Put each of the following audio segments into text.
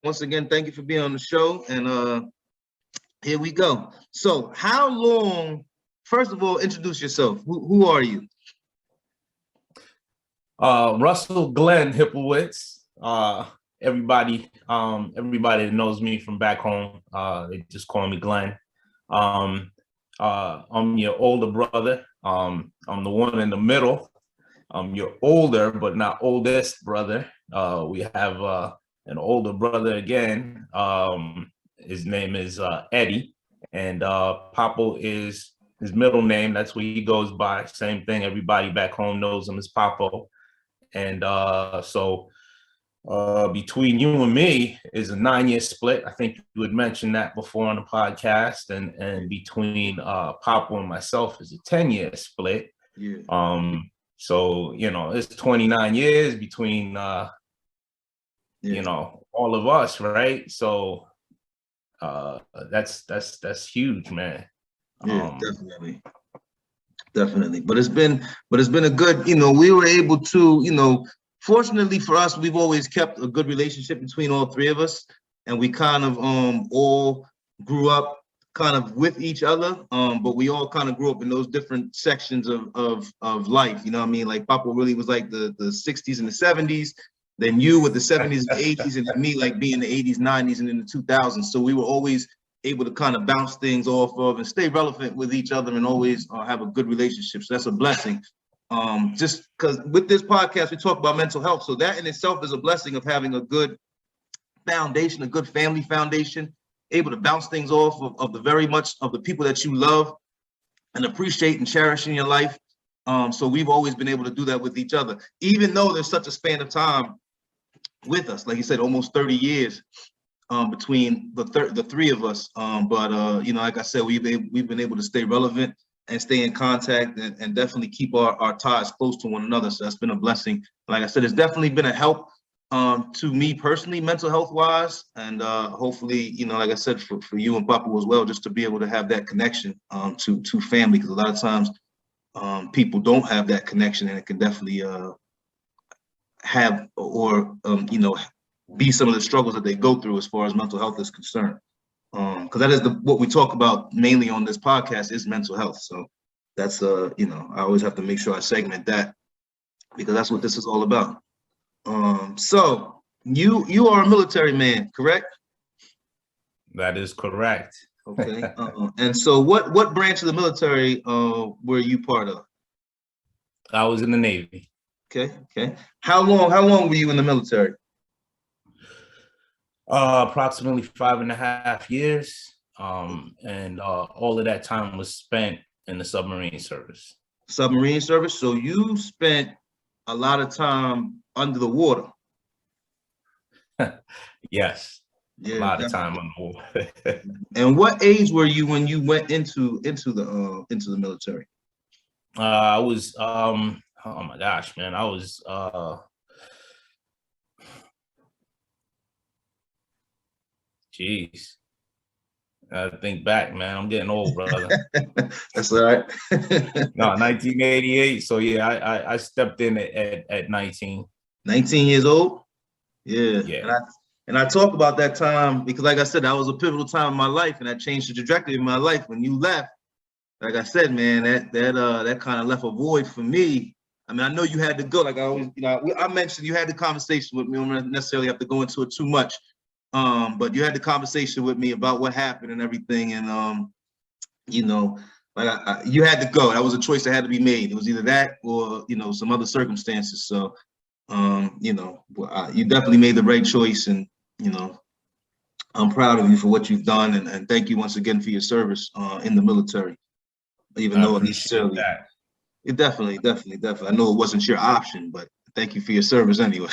Once again, thank you for being on the show. And here we go. So how long, first of all, introduce yourself. Who are you? Russell Glenn Hipplewitz. Everybody that knows me from back home, they just call me Glenn. I'm your older brother. I'm the one in the middle. I'm your older but not oldest brother. We have an older brother again. His name is Eddie, and Papo is his middle name. That's what he goes by. Same thing. Everybody back home knows him as Papo. And so between you and me is a 9-year split. I think you had mentioned that before on the podcast. And between Papo and myself is a 10-year split. Yeah. So, it's 29 years between, all of us, right? So that's huge, man. Yeah, definitely. But it's been a good, we were able to, fortunately for us, we've always kept a good relationship between all three of us, and we kind of all grew up kind of with each other, but we all kind of grew up in those different sections of life. You know what I mean? Like Papa really was like the 60s and the 70s, then you with the 70s and 80s, and then me like being the 80s, 90s, and then the 2000s. So we were always able to kind of bounce things off of and stay relevant with each other and always have a good relationship. So that's a blessing. Just because with this podcast, we talk about mental health. So that in itself is a blessing of having a good foundation, a good family foundation, able to bounce things off of the very much of the people that you love and appreciate and cherish in your life. So we've always been able to do that with each other, even though there's such a span of time with us, like you said, almost 30 years between the three of us. But like I said, we've been able to stay relevant and stay in contact and definitely keep our ties close to one another. So that's been a blessing. Like I said, it's definitely been a help to me personally, mental health wise, and hopefully, like I said, for you and Papa as well, just to be able to have that connection to family, because a lot of times people don't have that connection, and it can definitely have or be some of the struggles that they go through as far as mental health is concerned. Because that is what we talk about mainly on this podcast is mental health. So that's I always have to make sure I segment that, because that's what this is all about. So you are a military man, correct? That is correct. Okay. And so what branch of the military were you part of? I was in the Navy. Okay. How long were you in the military? Approximately 5.5 years. And all of that time was spent in the submarine service. Submarine service. So you spent a lot of time under the water. Yes. Yeah, a lot of time under the water. And what age were you when you went into the military? I was oh my gosh, man. I was geez. I think back, man. I'm getting old, brother. That's all right. No, 1988. So yeah, I stepped in at 19. 19 years old? Yeah. Yeah. And I talk about that time because, like I said, that was a pivotal time in my life, and that changed the trajectory of my life. When you left, like I said, man, that kind of left a void for me. I mean, I know you had to go. Like I always, I mentioned you had the conversation with me. I don't necessarily have to go into it too much, but you had the conversation with me about what happened and everything, and like you had to go. That was a choice that had to be made. It was either that or some other circumstances. So, you definitely made the right choice, and I'm proud of you for what you've done, and thank you once again for your service in the military. Even though necessarily, that. It definitely. I know it wasn't your option, but thank you for your service anyway.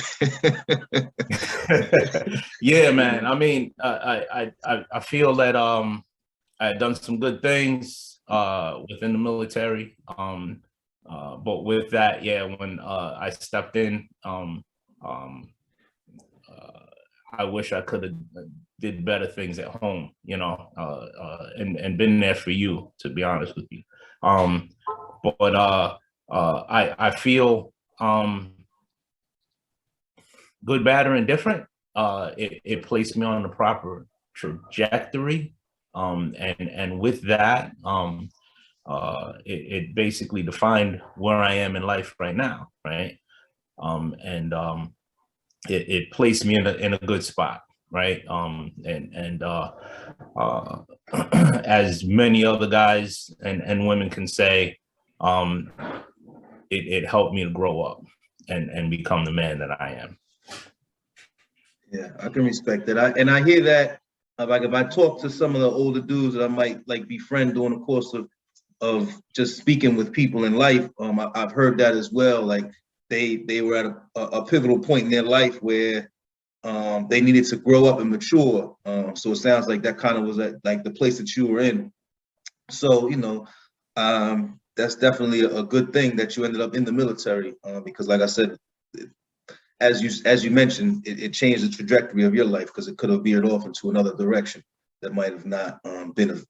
Yeah, man. I mean, I feel that I had done some good things within the military. But with that, yeah, when I stepped in, I wish I could have did better things at home, and been there for you, to be honest with you. But I feel good, bad, or indifferent. it placed me on the proper trajectory. And with that, it basically defined where I am in life right now, right? It placed me in a good spot, right? As many other guys and women can say, it helped me to grow up and become the man that I am. Yeah, I can respect that. I hear that. Like if I talk to some of the older dudes that I might like befriend during the course of just speaking with people in life, I've heard that as well. Like they were at a pivotal point in their life where they needed to grow up and mature. So it sounds like that kind of was at like the place that you were in. So that's definitely a good thing that you ended up in the military, because like I said, as you mentioned, it changed the trajectory of your life because it could have veered off into another direction that might have not been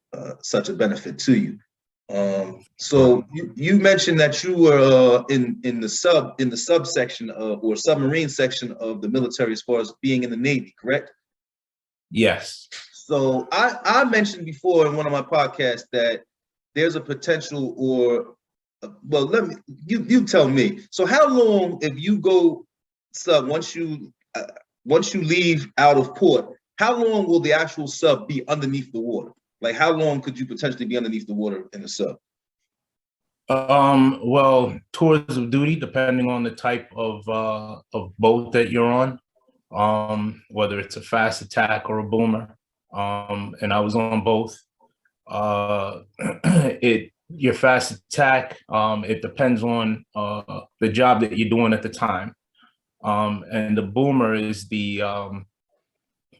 such a benefit to you. So you mentioned that you were in the subsection or submarine section of the military as far as being in the Navy, correct? Yes. So I mentioned before in one of my podcasts that there's a potential, or well, you tell me. So how long, if you go sub, once you leave out of port, how long will the actual sub be underneath the water? Like how long could you potentially be underneath the water in the sub? Well, tours of duty, depending on the type of boat that you're on, whether it's a fast attack or a boomer. And I was on both. Your fast attack, it depends on the job that you're doing at the time. And the boomer is the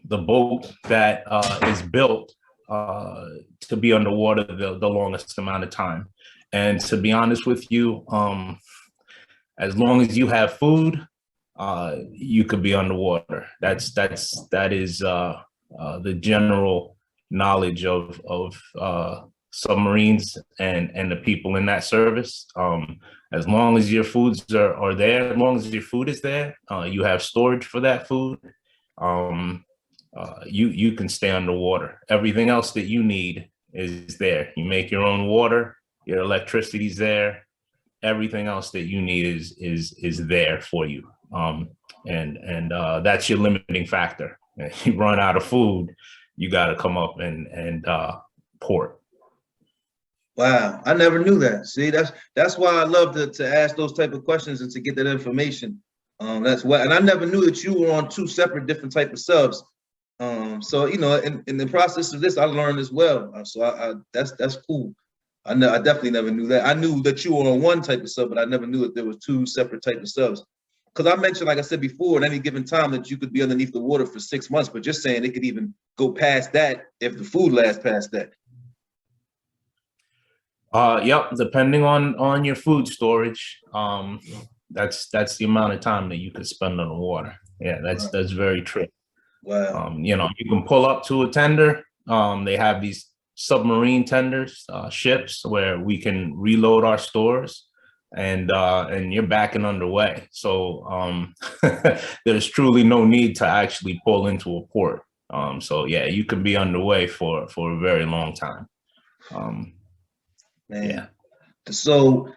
boat that is built to be underwater the longest amount of time. And to be honest with you, as long as you have food, you could be underwater. That is the general knowledge of submarines and the people in that service. As long as your foods are there, as long as your food is there, you have storage for that food, you can stay underwater. Everything else that you need is there. You make your own water, your electricity's there. Everything else that you need is there for you. And that's your limiting factor. If you run out of food, you got to come up and port. Wow, I never knew that. See, that's why I love to ask those type of questions and to get that information. That's why, and I never knew that you were on two separate different type of subs. So in the process of this, I learned as well. So that's cool. I definitely never knew that. I knew that you were on one type of sub, but I never knew that there was two separate type of subs. Because I mentioned, like I said before, at any given time that you could be underneath the water for 6 months, but just saying it could even go past that if the food lasts past that. Yep, depending on your food storage, that's the amount of time that you could spend on the water. Yeah, that's very true. Wow. You can pull up to a tender. They have these submarine tenders, ships where we can reload our stores, and you're back and underway. So there's truly no need to actually pull into a port. So yeah, you can be underway for a very long time. Man. Yeah. So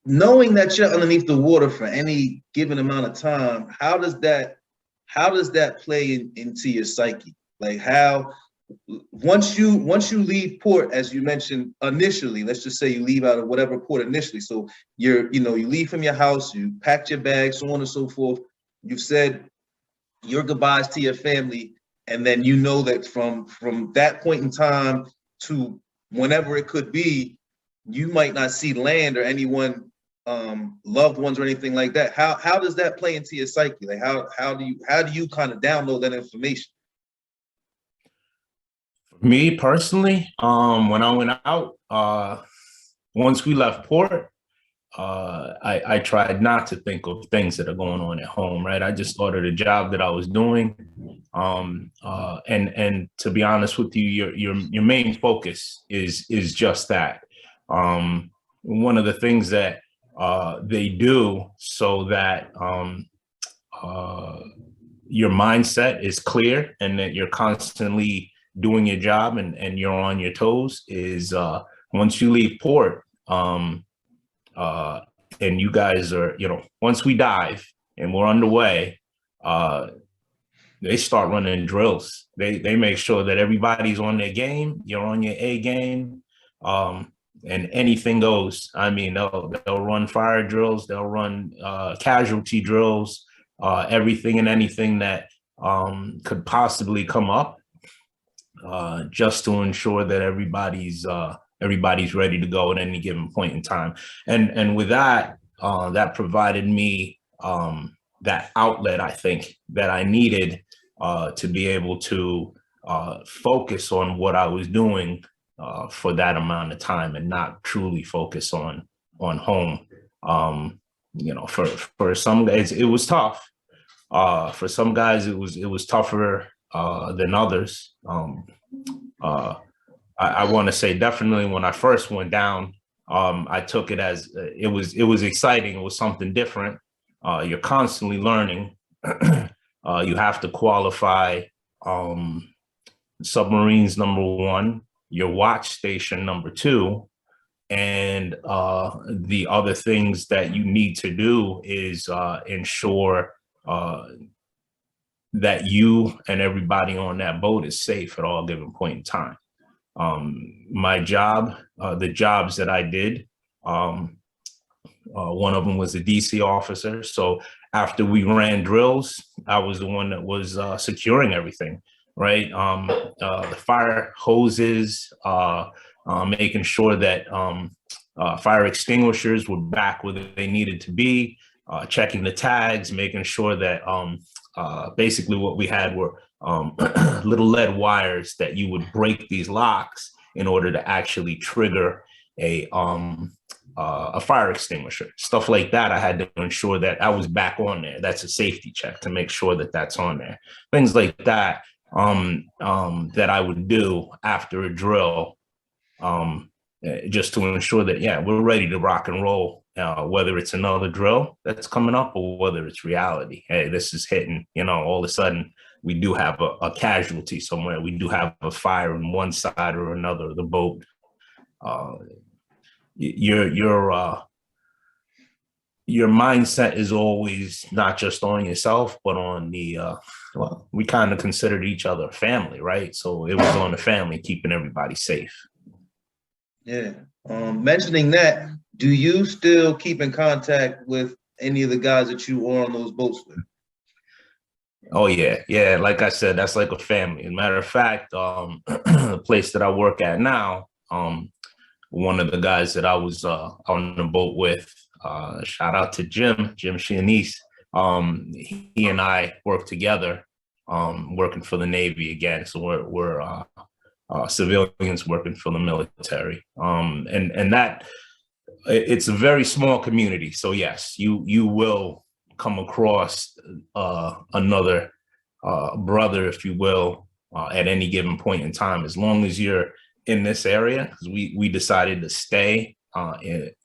knowing that you're underneath the water for any given amount of time, how does that play into your psyche? Like how once you leave port, as you mentioned initially, let's just say you leave out of whatever port initially. So you leave from your house, you packed your bags, so on and so forth. You've said your goodbyes to your family, and then you know that from that point in time to whenever it could be, you might not see land or anyone, loved ones or anything like that. How does that play into your psyche? Like how do you kind of download that information? Me personally, when I went out, once we left port, I tried not to think of things that are going on at home, right? I just thought of the job that I was doing. And to be honest with you, your main focus is just that. One of the things that they do so that your mindset is clear and that you're constantly doing your job and you're on your toes is once you leave port, and you guys are, once we dive and we're underway, they start running drills. They make sure that everybody's on their game. You're on your A game, and anything goes. I mean, they'll run fire drills. They'll run casualty drills. Everything and anything that could possibly come up, just to ensure that everybody's ready to go at any given point in time. And with that, that provided me that outlet, I think, that I needed to be able to focus on what I was doing for that amount of time and not truly focus on home. For some guys, it was tough. For some guys, it was tougher than others. I want to say definitely when I first went down, I took it as it was exciting. It was something different. You're constantly learning. You have to qualify submarines, number one, your watch station, number two, and the other things that you need to do is ensure that you and everybody on that boat is safe at all given point in time. My job, the jobs that I did, one of them was a DC officer. So after we ran drills, I was the one that was securing everything, right? The fire hoses, making sure that fire extinguishers were back where they needed to be, checking the tags, making sure that basically what we had were little lead wires that you would break these locks in order to actually trigger a fire extinguisher. Stuff like that, I had to ensure that I was back on there. That's a safety check to make sure that that's on there. Things like that that I would do after a drill, just to ensure that, yeah, we're ready to rock and roll, whether it's another drill that's coming up or whether it's reality. Hey, this is hitting, all of a sudden we do have a casualty somewhere. We do have a fire on one side or another of the boat. Your mindset is always not just on yourself, but on the, we kind of considered each other family, right? So it was on the family, keeping everybody safe. Yeah. Mentioning that, do you still keep in contact with any of the guys that you were on those boats with? Oh, yeah. Yeah. Like I said, that's like a family. As a matter of fact, the place that I work at now, one of the guys that I was on the boat with, shout out to Jim Shianese. He and I work together, working for the Navy again. So we're civilians working for the military. And that it's a very small community. So yes, you will come across another brother, if you will, at any given point in time, as long as you're in this area, because we decided to stay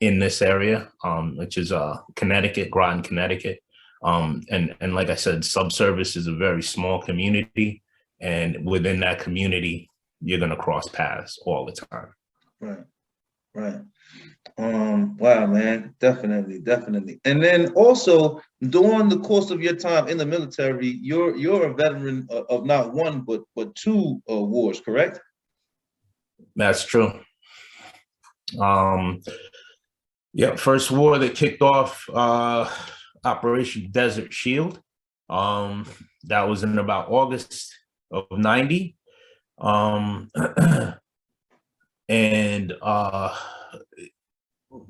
in this area, which is Connecticut, Groton, Connecticut. And like I said, subservice is a very small community, and within that community, you're going to cross paths all the time. Right. Wow, man, definitely. And then also during the course of your time in the military, you're a veteran of not one but two wars, correct? That's true. Yeah, first war that kicked off Operation Desert Shield. That was in about August of '90. And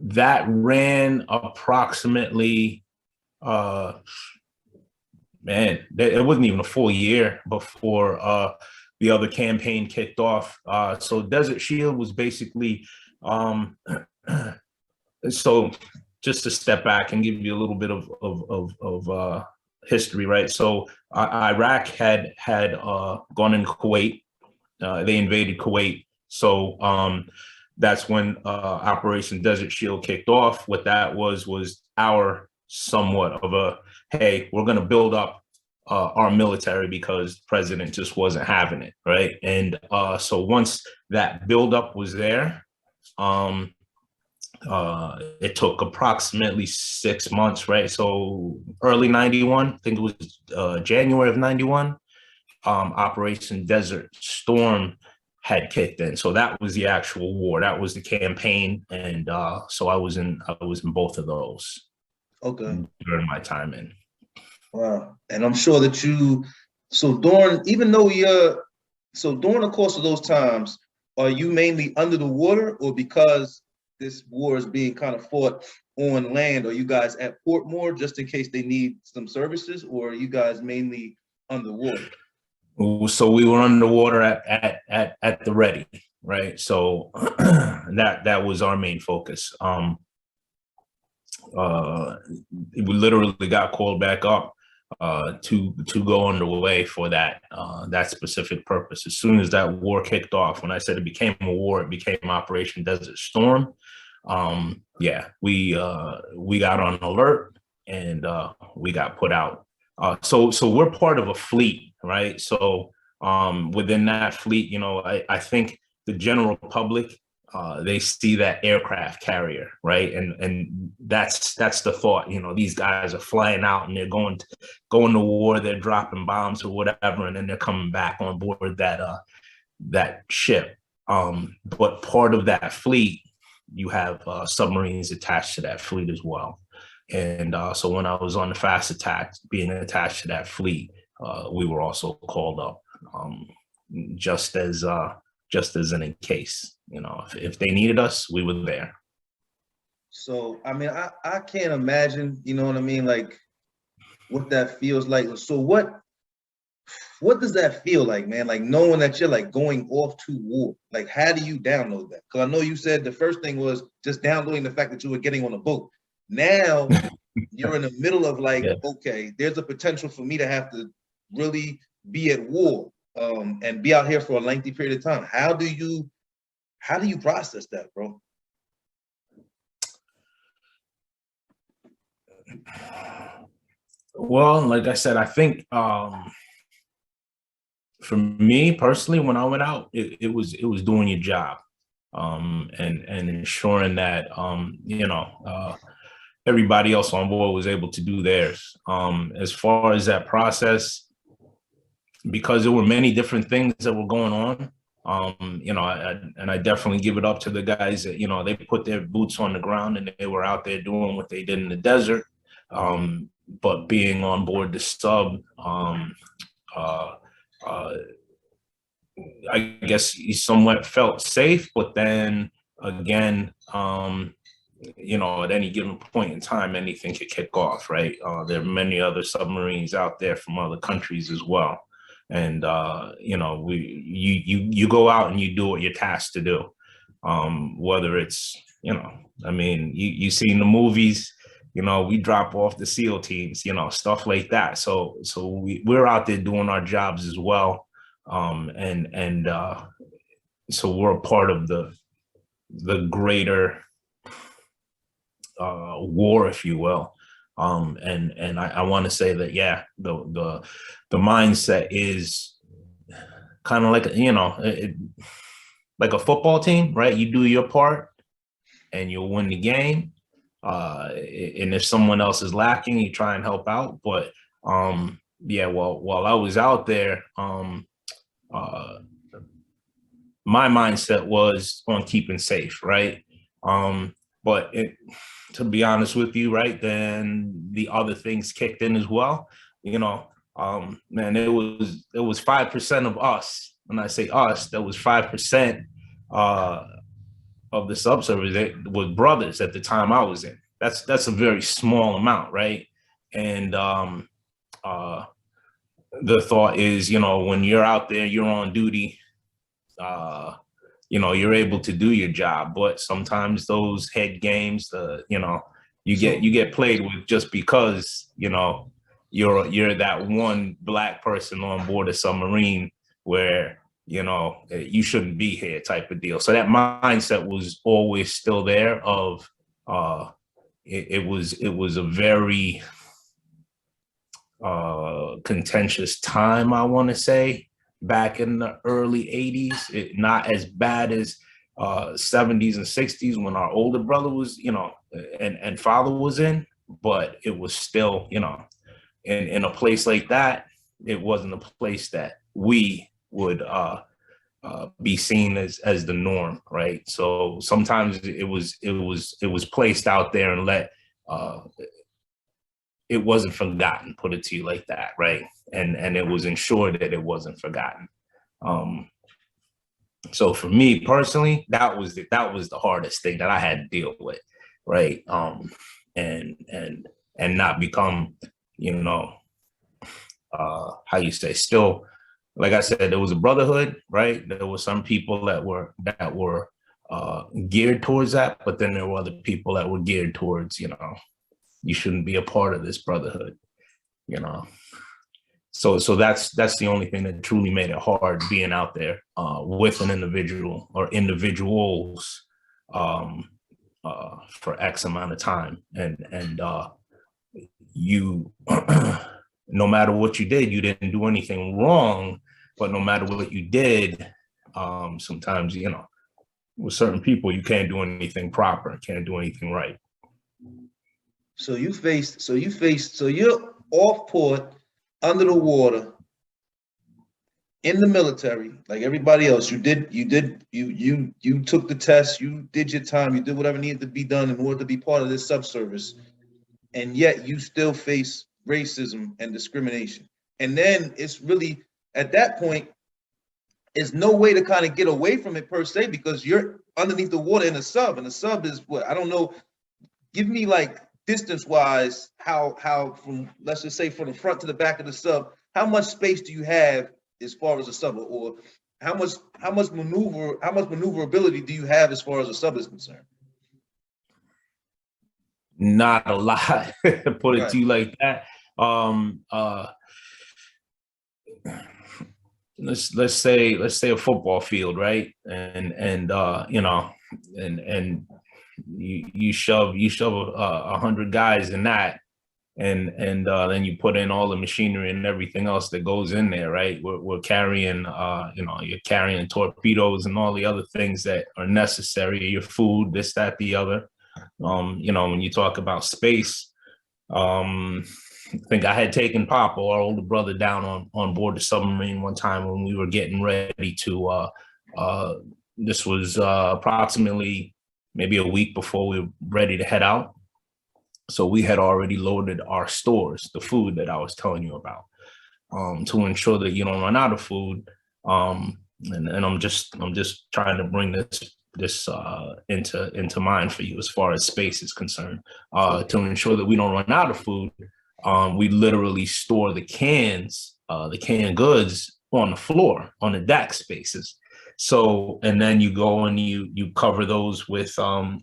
that ran approximately, it wasn't even a full year before the other campaign kicked off. So Desert Shield was basically, so just to step back and give you a little bit of history, right? So Iraq had gone into Kuwait. They invaded Kuwait. So that's when Operation Desert Shield kicked off. What that was our somewhat of a, hey, we're going to build up our military because the president just wasn't having it, right? And so once that buildup was there, it took approximately 6 months, right? So early 91, I think it was January of 91, Operation Desert Storm had kicked in. So that was the actual war. That was the campaign. And so I was in both of those. Okay. During my time in. Wow. And I'm sure that so during the course of those times, are you mainly under the water, or because this war is being kind of fought on land, are you guys at port more just in case they need some services, or are you guys mainly underwater? So we were underwater at the ready, right? So that was our main focus. We literally got called back up to go underway for that specific purpose. As soon as that war kicked off, when I said it became a war, it became Operation Desert Storm. Yeah, we got on alert and we got put out. So we're part of a fleet, right? So within that fleet, I think the general public, they see that aircraft carrier, right? And that's the thought. These guys are flying out and they're going to war. They're dropping bombs or whatever, and then they're coming back on board that ship. But part of that fleet, you have submarines attached to that fleet as well. And so when I was on the fast attack, being attached to that fleet, we were also called up, just as in case, if they needed us, we were there. So, I mean, I can't imagine, you know what I mean? Like what that feels like. So what does that feel like, man? Like knowing that you're like going off to war, like how do you download that? Cause I know you said the first thing was just downloading the fact that you were getting on a boat. Now you're in the middle of like, yeah, okay, there's a potential for me to have to really be at war and be out here for a lengthy period of time. How do you process that, bro? Well, like I said, I think for me personally, when I went out, it was doing your job and ensuring that everybody else on board was able to do theirs. As far as that process, because there were many different things that were going on, I definitely give it up to the guys that, they put their boots on the ground and they were out there doing what they did in the desert. But being on board the sub, I guess you somewhat felt safe, but then again, at any given point in time, anything could kick off, right? There are many other submarines out there from other countries as well. And, you go out and you do what you're tasked to do. Whether it's, you see in the movies, we drop off the SEAL teams, stuff like that. So we're out there doing our jobs as well. So we're a part of the greater war, if you will. And I want to say that, yeah, the mindset is kind of like, like a football team, right? You do your part and you'll win the game. And if someone else is lacking, you try and help out. But yeah, while I was out there, my mindset was on keeping safe, right? But to be honest with you, right, then the other things kicked in as well. Man, it was 5% of us. When I say us, that was 5% of the subservice that was brothers at the time I was in. That's a very small amount, right? And the thought is, when you're out there, you're on duty, you're able to do your job, but sometimes those head games, you get played with just because, you're that one black person on board a submarine where, you shouldn't be here type of deal. So that mindset was always still there of, it was a very, contentious time, I want to say, back in the early 80s. Not as bad as 70s and 60s when our older brother was, and father was in, but it was still, in a place like that, it wasn't a place that we would be seen as the norm, right? So sometimes it was placed out there and it wasn't forgotten, put it to you like that, right? And it was ensured that it wasn't forgotten. So for me personally, that was the hardest thing that I had to deal with, right? And not become, how you say, still, like I said, there was a brotherhood, right? There were some people that were geared towards that, but then there were other people that were geared towards, you shouldn't be a part of this brotherhood, So that's the only thing that truly made it hard, being out there with an individual or individuals for X amount of time, and you, no matter what you did, you didn't do anything wrong, but no matter what you did, sometimes, with certain people, you can't do anything proper, can't do anything right. So you're off port, under the water, in the military, like everybody else. You took the test, you did your time, you did whatever needed to be done in order to be part of this subservice, and yet you still face racism and discrimination. And then it's really, at that point, there's no way to kind of get away from it per se, because you're underneath the water in a sub, and the sub is what, I don't know, give me like distance wise, how from, let's just say, from the front to the back of the sub, how much space do you have as far as a sub, or how much maneuverability do you have as far as a sub is concerned? Not a lot, put it to you like that. Let's say a football field, right? And you shove 100 guys in that, and then you put in all the machinery and everything else that goes in there, right? We're carrying, you're carrying torpedoes and all the other things that are necessary, your food, this, that, the other. When you talk about space, I think I had taken Papa, our older brother, down on board the submarine one time when we were getting ready to, this was approximately maybe a week before we were ready to head out. So we had already loaded our stores, the food that I was telling you about, to ensure that you don't run out of food. And I'm just trying to bring this into mind for you as far as space is concerned, to ensure that we don't run out of food. We literally store the canned goods on the floor, on the deck spaces. So, and then you go and you cover those with some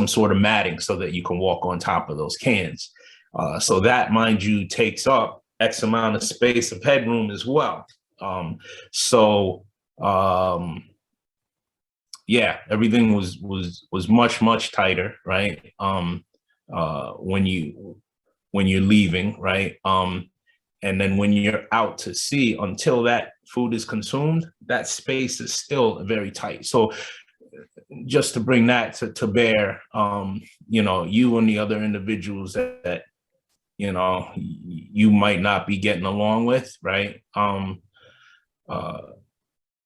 sort of matting so that you can walk on top of those cans. So that, mind you, takes up X amount of space of headroom as well. Yeah, everything was much tighter, right? When you're leaving, right? And then when you're out to sea, until that food is consumed, that space is still very tight. So just to bring that to bear, you and the other individuals that you might not be getting along with, right?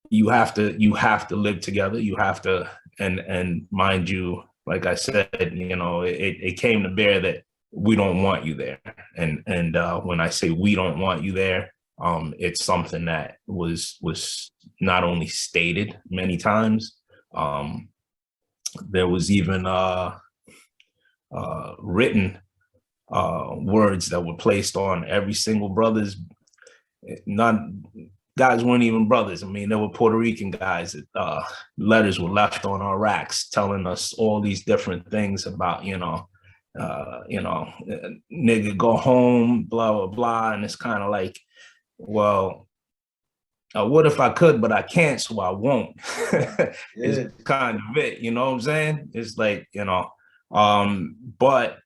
You have to live together. You have to, and mind you, like I said, it came to bear that we don't want you there. And when I say we don't want you there, it's something that was not only stated many times, there was even written words that were placed on every single brother's. Guys weren't even brothers. I mean, there were Puerto Rican guys that letters were left on our racks telling us all these different things about, nigga, go home, blah, blah, blah. And it's kind of like, well, I would if I could, but I can't, so I won't. It's kind of it, you know what I'm saying? It's like, but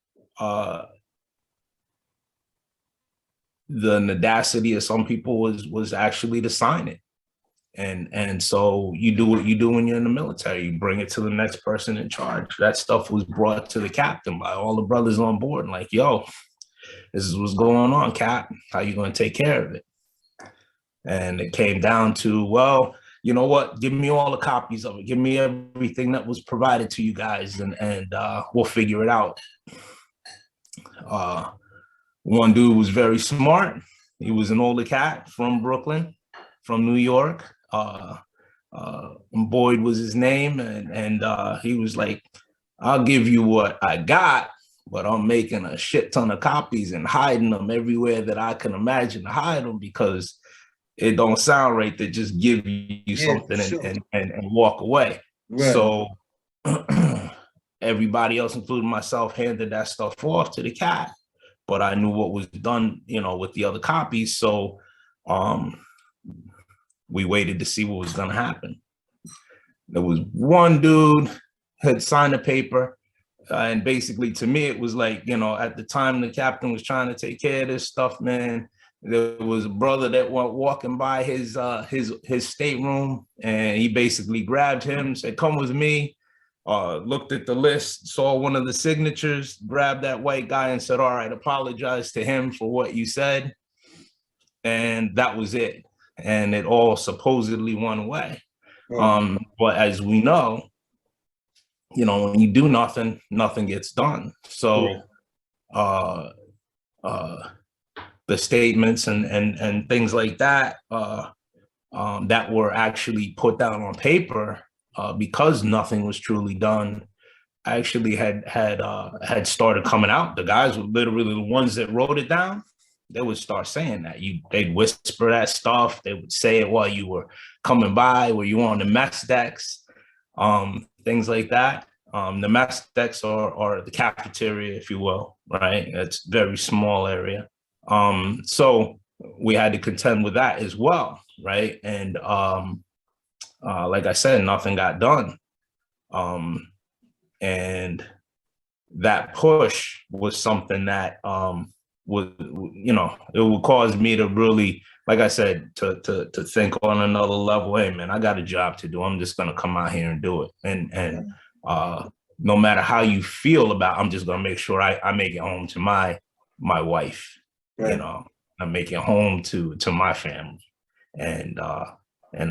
the audacity of some people was actually to sign it. And so you do what you do when you're in the military. You bring it to the next person in charge. That stuff was brought to the captain by all the brothers on board. Like, yo, this is what's going on, Cap. How you going to take care of it? And it came down to, well, you know what? Give me all the copies of it. Give me everything that was provided to you guys, and we'll figure it out. One dude was very smart. He was an older cat from Brooklyn, from New York. Boyd was his name, and he was like, I'll give you what I got, but I'm making a shit ton of copies and hiding them everywhere that I can imagine to hide them, because it don't sound right to just give you something and walk away. Right. So everybody else, including myself, handed that stuff off to the cat, but I knew what was done, with the other copies. So we waited to see what was going to happen. There was one dude had signed a paper, and basically to me, it was like, at the time the captain was trying to take care of this stuff, man, there was a brother that went walking by his stateroom, and he basically grabbed him, said, come with me, looked at the list, saw one of the signatures, grabbed that white guy and said, all right, apologize to him for what you said. And that was it. And it all supposedly went away. Right. But as we know, when you do nothing, nothing gets done. So the statements and things like that that were actually put down on paper, because nothing was truly done, actually had started coming out. The guys were literally the ones that wrote it down. They would start saying that. They'd whisper that stuff. They would say it while you were coming by, where you were on the mess decks, things like that. The mess decks are the cafeteria, if you will, right? It's a very small area. So we had to contend with that as well, right? And like I said, nothing got done. And that push was something that would, it would cause me to really, like I said, to think on another level. Hey, man, I got a job to do. I'm just going to come out here and do it. And no matter how you feel about it, I'm just going to make sure I make it home to my wife. Right. I make it home to my family, and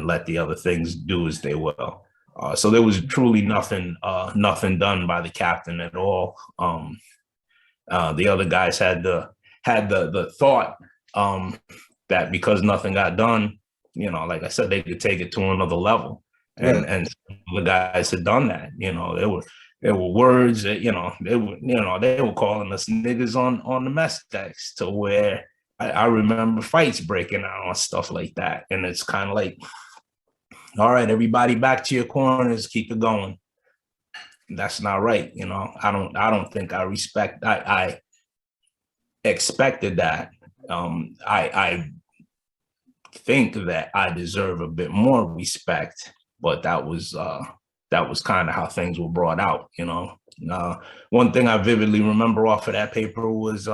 let the other things do as they will. So there was truly nothing done by the captain at all. The other guys had the thought that because nothing got done, like I said, they could take it to another level. And the guys had done that. There were words that, they were calling us niggas on the mess decks, to where I remember fights breaking out on stuff like that. And it's kind of like, all right, everybody back to your corners, keep it going. That's not right. I don't think I expected that. I think that I deserve a bit more respect, but that was kind of how things were brought out. One thing I vividly remember off of that paper was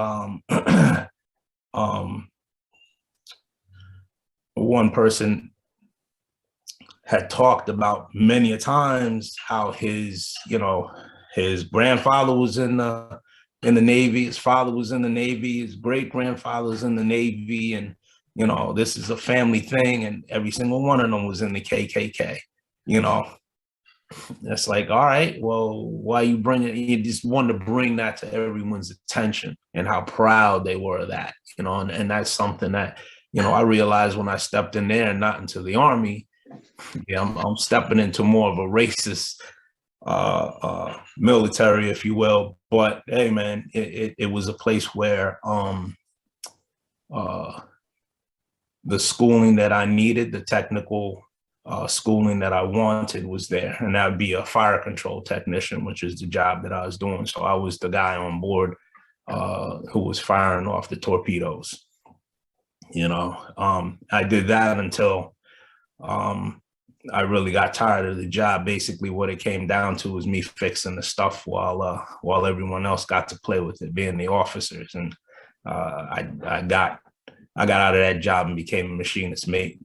one person had talked about many a times how his grandfather was in the Navy, his father was in the Navy, his great grandfather was in the Navy, and this is a family thing, and every single one of them was in the KKK. It's like, all right, well, why you just want to bring that to everyone's attention, and how proud they were of that, and that's something that, I realized when I stepped in there, and not into the Army. I'm stepping into more of a racist military, if you will. But hey, man, it was a place where the schooling that I needed, the technical schooling that I wanted, was there. And that would be a fire control technician, which is the job that I was doing. So I was the guy on board who was firing off the torpedoes. I did that until I really got tired of the job. Basically, what it came down to was me fixing the stuff while everyone else got to play with it, being the officers. And I got I got out of that job and became a machinist mate.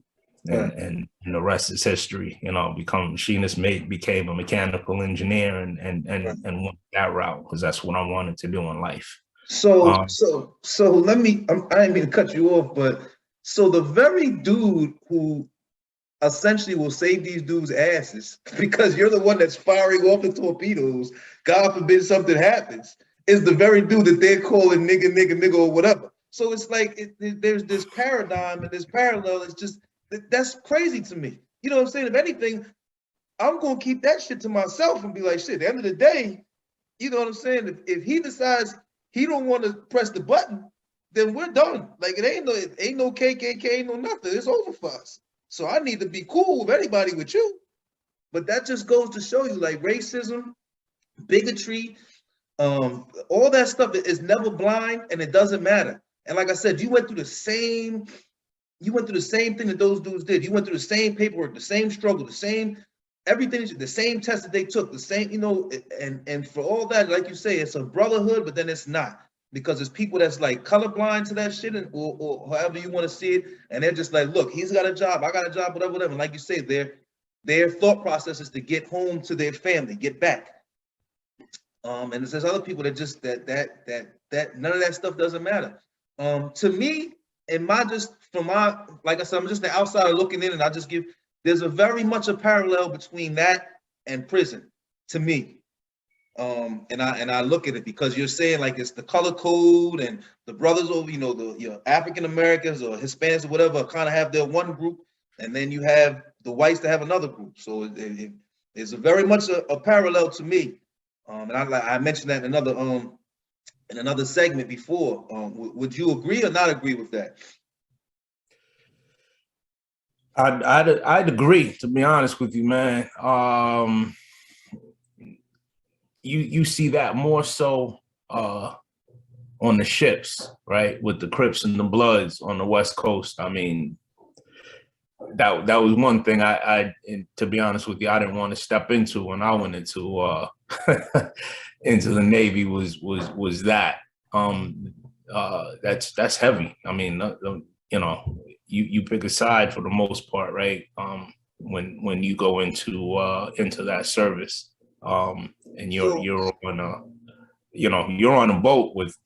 Right. And the rest is history. You know, become a machinist mate, became a mechanical engineer, and Right. went that route because that's what I wanted to do in life. So, Um, so let me, I didn't mean to cut you off, but so the very dude who essentially will save these dudes' asses because you're the one that's firing off the torpedoes, God forbid something happens, is the very dude that they're calling nigga, nigga, nigga, or whatever. So it's like there's this paradigm and this parallel. It's just that's crazy to me. You know what I'm saying? If anything, I'm gonna keep that shit to myself and be like, shit. At the end of the day, you know what I'm saying? If he decides he don't want to press the button, then we're done. Like it ain't no KKK, ain't no nothing. It's over for us. So I need to be cool with anybody with you. But that just goes to show you, like racism, bigotry, all that stuff is never blind, and it doesn't matter. And like I said, you went through the same thing that those dudes did. You went through the same paperwork, the same struggle, the same everything, the same test that they took, the same, you know, and for all that, like you say, it's a brotherhood, but then it's not. Because there's people that's like colorblind to that shit, or however you want to see it, and they're just like, look, he's got a job, I got a job, whatever, whatever. And like you say, their thought process is to get home to their family, get back. And there's other people that just that none of that stuff doesn't matter. To me, and like I said, I'm just the outsider looking in, and I just give there's a very much a parallel between that and prison to me. And I look at it because you're saying like it's the color code and the brothers over, you know, African Americans or Hispanics or whatever kind of have their one group, and then you have the whites that have another group. So it's a very much a parallel to me. And I mentioned that in another segment before. Would you agree or not agree with that? I'd agree, to be honest with you, man. You see that more so on the ships, right? With the Crips and the Bloods on the West Coast. I mean, that was one thing I to be honest with you, I didn't want to step into when I went into into the Navy was that. That's heavy. I mean, you know, you pick a side for the most part, right? When you go into that service. And you're on you're on a boat with,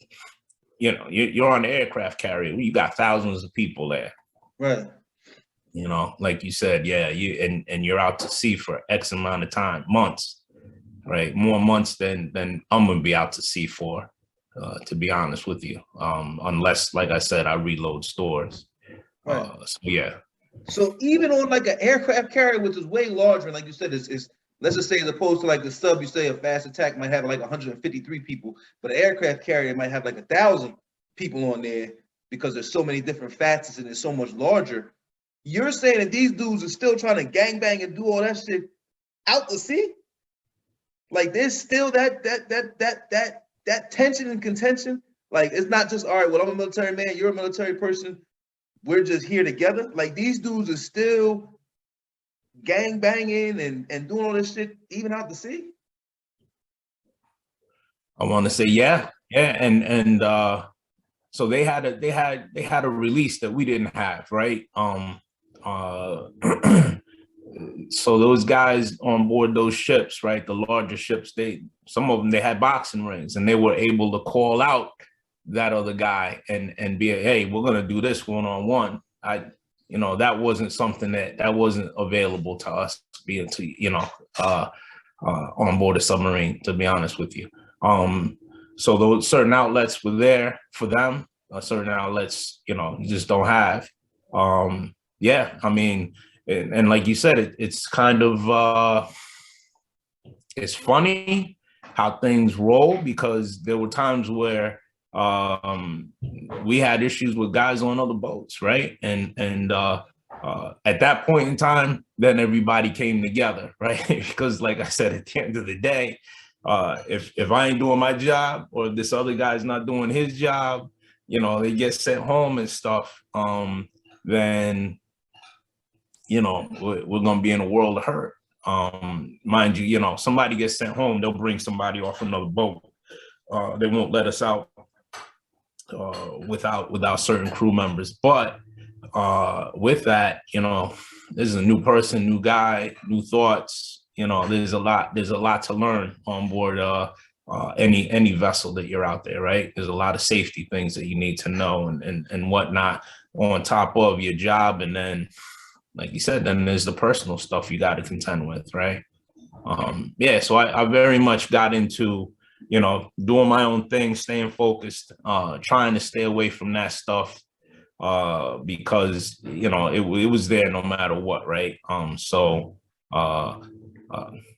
you're on the aircraft carrier. You got thousands of people there, right? You know, like you said, yeah, and you're out to sea for X amount of time, months, right? More months than I'm gonna be out to sea for, to be honest with you, unless, like I said, I reload stores. Right. So yeah. So even on like an aircraft carrier, which is way larger, like you said, is let's just say as opposed to like the sub, you say a fast attack might have like 153 people, but an aircraft carrier might have like 1,000 people on there because there's so many different facets and it's so much larger. You're saying that these dudes are still trying to gangbang and do all that shit out to sea? Like there's still that tension and contention. Like it's not just, all right, well, I'm a military man, you're a military person, we're just here together. Like these dudes are still gang banging and doing all this shit even out to sea. I want to say yeah, and so they had a release that we didn't have, right? So those guys on board those ships, right, the larger ships, some of them, they had boxing rings, and they were able to call out that other guy and be, hey, we're gonna do this one-on-one. That wasn't something that wasn't available to us being on board a submarine, to be honest with you. So those certain outlets were there for them, certain outlets, you just don't have. Yeah, I mean, and like you said, it's kind of, it's funny how things roll, because there were times where we had issues with guys on other boats, right? And at that point in time, then everybody came together, right? Because like I said, at the end of the day, if I ain't doing my job, or this other guy's not doing his job, they get sent home and stuff, then, we're going to be in a world of hurt. Mind you, somebody gets sent home, they'll bring somebody off another boat. They won't let us out without certain crew members. But with that, this is a new person, new guy, new thoughts. There's a lot to learn on board any vessel that you're out there, right? There's a lot of safety things that you need to know and whatnot on top of your job. And then, like you said, then there's the personal stuff you got to contend with, right? So I very much got into, doing my own thing, staying focused, trying to stay away from that stuff, because, it was there no matter what, right?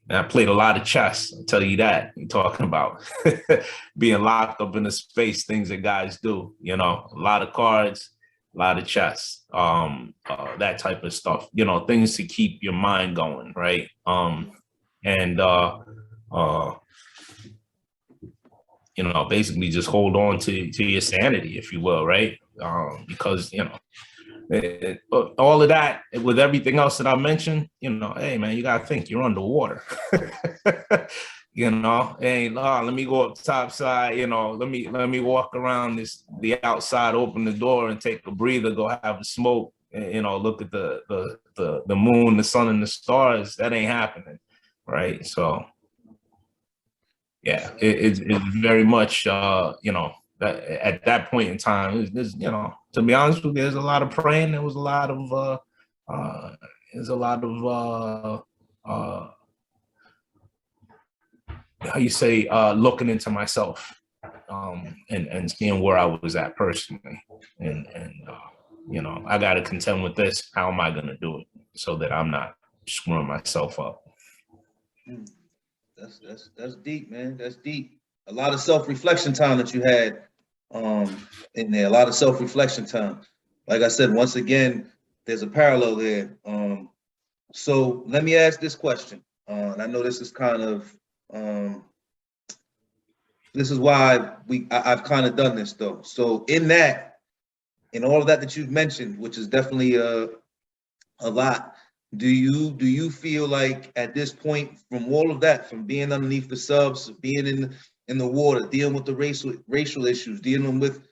I played a lot of chess, I'll tell you that. You're talking about being locked up in a space, things that guys do, a lot of cards, a lot of chess, that type of stuff, things to keep your mind going, right? Basically just hold on to your sanity, if you will, right? Because, all of that with everything else that I mentioned, hey man, you gotta think you're underwater. Hey, let me go up top side, let me walk around the outside, open the door and take a breather, go have a smoke, and, look at the moon, the sun, and the stars. That ain't happening, right? So yeah, it's very much that at that point in time, there's to be honest with you, there's a lot of praying. There was a lot of how you say, looking into myself, and seeing where I was at personally, and I got to contend with this. How am I going to do it so that I'm not screwing myself up? That's deep, man. That's deep. A lot of self-reflection time that you had in there. A lot of self-reflection time. Like I said, once again, there's a parallel there. So let me ask this question. And I know this is kind of this is why I've kind of done this though. So in all of that you've mentioned, which is definitely a lot. Do you feel like at this point, from all of that, from being underneath the subs, being in the water, dealing with the racial issues, dealing with,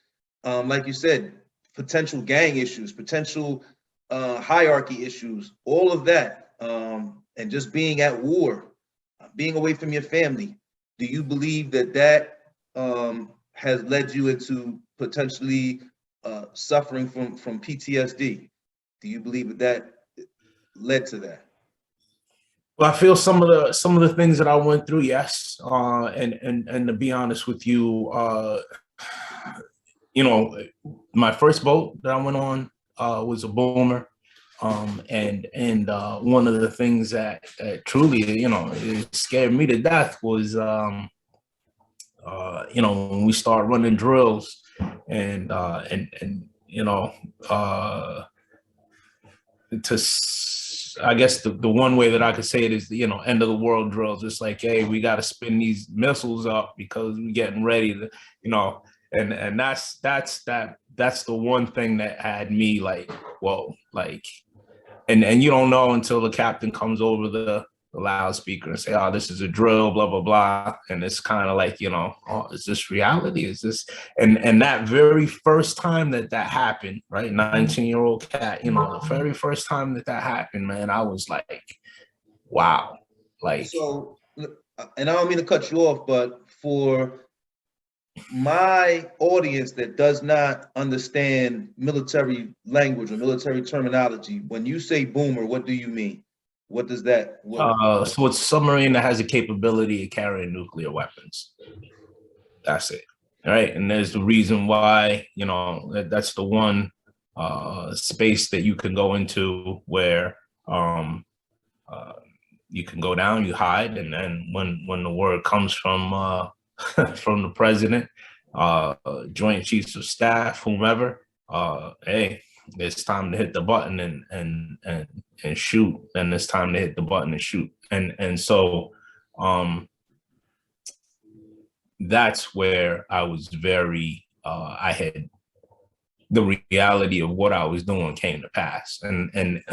like you said, potential gang issues, potential hierarchy issues, all of that, and just being at war, being away from your family, do you believe that has led you into potentially suffering from PTSD? Do you believe that led to that? Well, I feel some of the things that I went through, yes. And to be honest with you, my first boat that I went on was a boomer. And one of the things that truly, it scared me to death was, when we start running drills and I guess the one way that I could say it is the, end of the world drills. It's like, hey, we got to spin these missiles up because we're getting ready to, and that's the one thing that had me like, whoa, like, and you don't know until the captain comes over the loudspeaker and say, oh, this is a drill, blah, blah, blah. And it's kind of like, oh, is this reality? Is this, and that very first time that happened, right? 19-year-old cat, the very first time that happened, man, I was like, wow. Like, so, and I don't mean to cut you off, but for my audience that does not understand military language or military terminology, when you say boomer, what do you mean? What does that? So it's a submarine that has a capability of carrying nuclear weapons. That's it. All right. And there's the reason why, that's the one space that you can go into where you can go down, you hide, and then when the word comes from from the president, Joint Chiefs of Staff, whomever, hey, it's time to hit the button and shoot. And it's time to hit the button and shoot. And so that's where I was very, I had the reality of what I was doing came to pass. And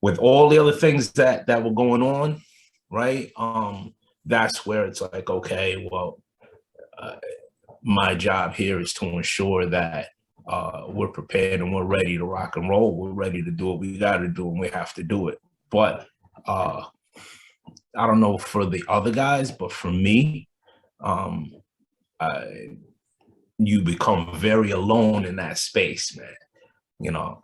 with all the other things that were going on, right? That's where it's like, okay, well, my job here is to ensure that we're prepared and we're ready to rock and roll. We're ready to do what we got to do, and we have to do it. But I don't know for the other guys, but for me, you become very alone in that space, man. You know,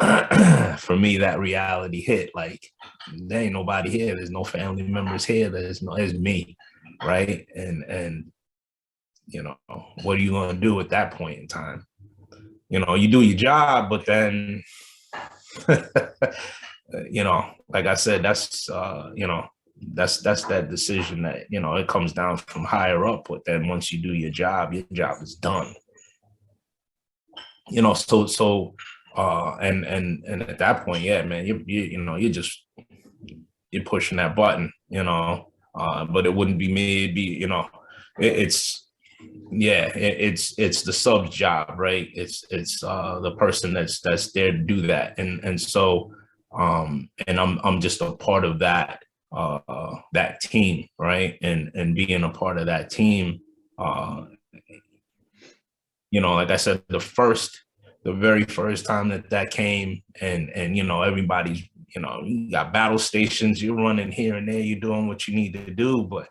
for me, that reality hit. Like, there ain't nobody here. There's no family members here. There's me, right? And you know, what are you gonna do at that point in time? You know, you do your job, but then, you know, like I said, that's you know, that's that decision that, you know, it comes down from higher up. But then once you do your job is done. You know, so and at that point, yeah, man, you know, you're pushing that button, you know. But it wouldn't be me, it'd be, you know, it's the sub's job, right? It's the person that's there to do that, and so and I'm just a part of that that team, right? And being a part of that team, you know, like I said, the very first time that came, and you know, everybody's, you know, you got battle stations, you're running here and there, you're doing what you need to do, but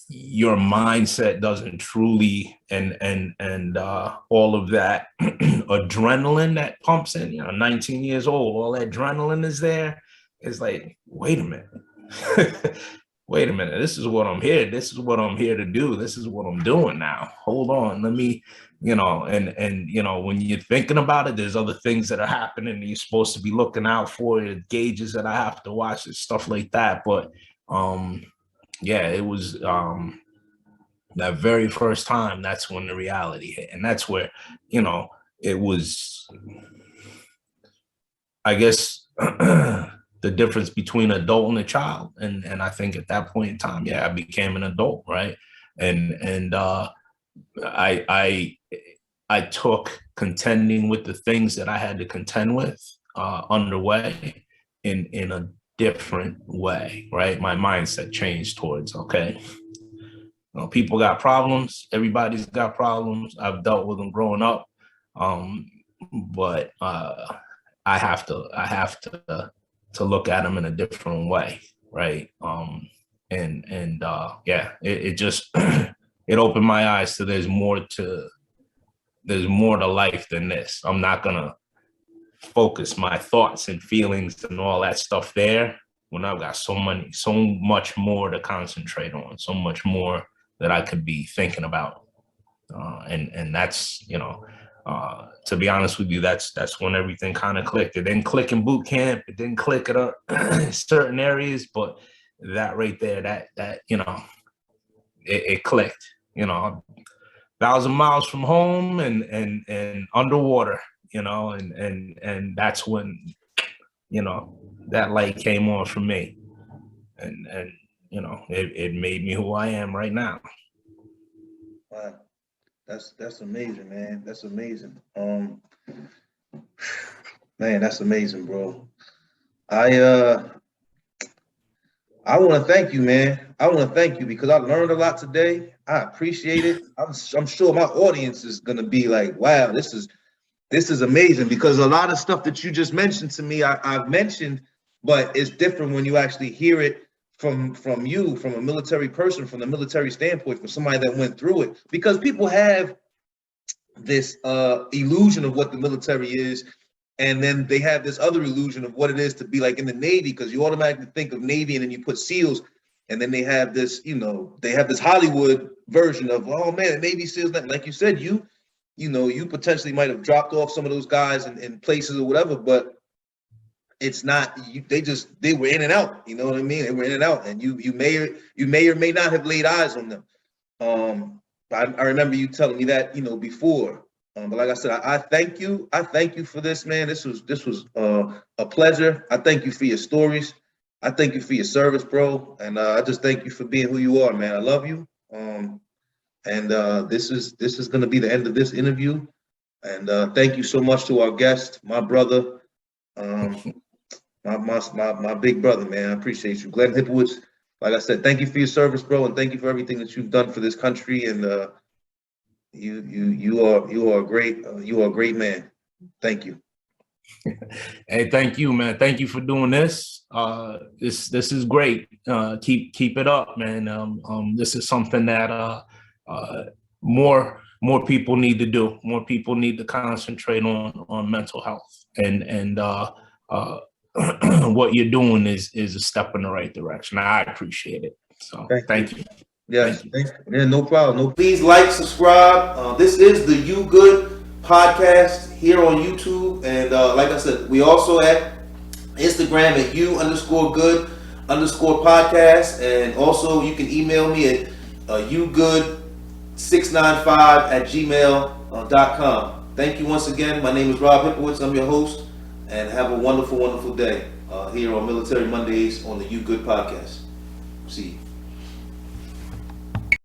your mindset doesn't truly, and all of that adrenaline that pumps in, you know, 19 years old, all that adrenaline is there. It's like, wait a minute. Wait a minute, this is what I'm here to do. This is what I'm doing now. Hold on, let me, you know, and you know, when you're thinking about it, there's other things that are happening and you're supposed to be looking out for, gauges that I have to watch and stuff like that. But yeah, it was that very first time, that's when the reality hit. And that's where, you know, it was, I guess, the difference between adult and a child. And I think at that point in time, yeah, I became an adult, right? And I took contending with the things that I had to contend with underway in a different way, right? My mindset changed towards, okay, you know, people got problems. Everybody's got problems. I've dealt with them growing up, but I have to look at them in a different way, right? Yeah, it just it opened my eyes to there's more to life than this. I'm not gonna focus my thoughts and feelings and all that stuff there when I've got so much more to concentrate on, so much more that I could be thinking about, and that's, you know, to be honest with you, that's when everything kind of clicked. It didn't click in boot camp. It didn't click at certain areas, but that right there, that you know, it clicked. You know, 1,000 miles from home and underwater. You know, and that's when, you know, that light came on for me, and you know, it made me who I am right now. Wow, that's amazing, man. That's amazing. Man, that's amazing, bro. I want to thank you, man. I want to thank you because I learned a lot today. I appreciate it. I'm sure my audience is gonna be like, wow, this is amazing, because a lot of stuff that you just mentioned to me, I've mentioned, but it's different when you actually hear it from you, from a military person, from the military standpoint, from somebody that went through it. Because people have this illusion of what the military is, and then they have this other illusion of what it is to be like in the Navy, because you automatically think of Navy and then you put SEALs, and then they have this, you know, they have this Hollywood version of, oh man, Navy SEALs, like you said, you know, you potentially might have dropped off some of those guys in places or whatever, but it's not, they were in and out, you know what I mean? They were in and out, and you may or may not have laid eyes on them. I remember you telling me that, you know, before. But like I said, I thank you. I thank you for this, man. This was a pleasure. I thank you for your stories. I thank you for your service, bro. And I just thank you for being who you are, man. I love you. And this is going to be the end of this interview. And thank you so much to our guest, my brother, my big brother, man. I appreciate you, Glenn Hipplewitz. Like I said, thank you for your service, bro, and thank you for everything that you've done for this country. And You are a great man. Thank you. Hey, thank you, man. Thank you for doing this. This is great. Keep it up, man. This is something that more people need to do. More people need to concentrate on mental health, and what you're doing is a step in the right direction. I appreciate it. So thank you. Yes, yeah, no problem. Please like, subscribe. This is the You Good podcast here on YouTube, and like I said, we also at Instagram at you_good_podcast, and also you can email me at yougood695@gmail.com. Thank you once again. My name is Rob Hipplewitz. I'm your host, and have a wonderful day here on Military Mondays on the You Good podcast. See you.